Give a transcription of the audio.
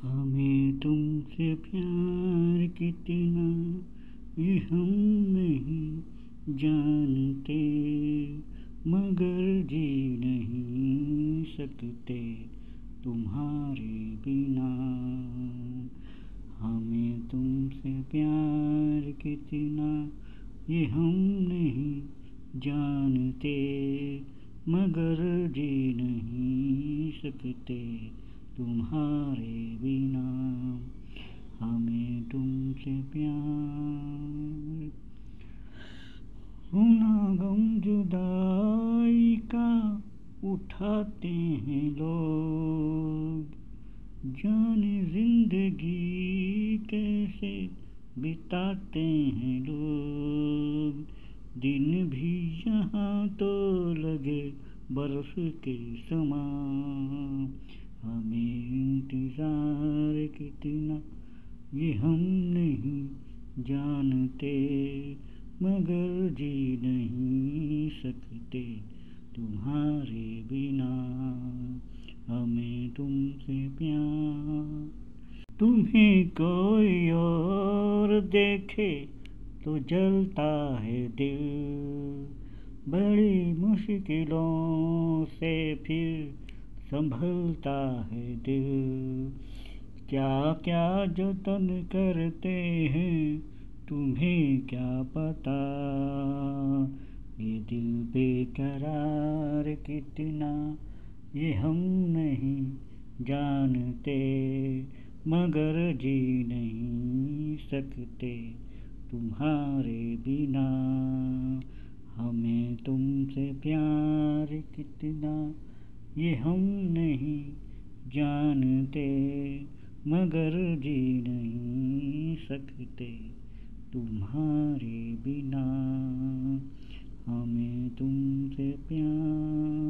हमें तुमसे प्यार कितना ये हम नहीं जानते, मगर जी नहीं सकते तुम्हारे बिना। हमें तुमसे प्यार कितना ये हम नहीं जानते, मगर जी नहीं सकते तुम्हारे बिना। हमें तुमसे प्यार। सुना गम जुदाई का उठाते हैं लोग, जाने जिंदगी कैसे बिताते हैं लोग। दिन भी यहाँ तो लगे बरस के समान, हमें इंतजार कितना ये हम नहीं जानते, मगर जी नहीं सकते तुम्हारे बिना। हमें तुमसे प्यार। तुम्हें कोई और देखे तो जलता है दिल, बड़ी मुश्किलों से फिर संभलता है दिल। क्या क्या जतन करते हैं तुम्हें क्या पता, ये दिल बेकरार कितना ये हम नहीं जानते, मगर जी नहीं सकते तुम्हारे बिना। हमें तुमसे प्यार कितना ये हम नहीं जानते, मगर जी नहीं सकते तुम्हारे बिना। हमें तुमसे प्यार।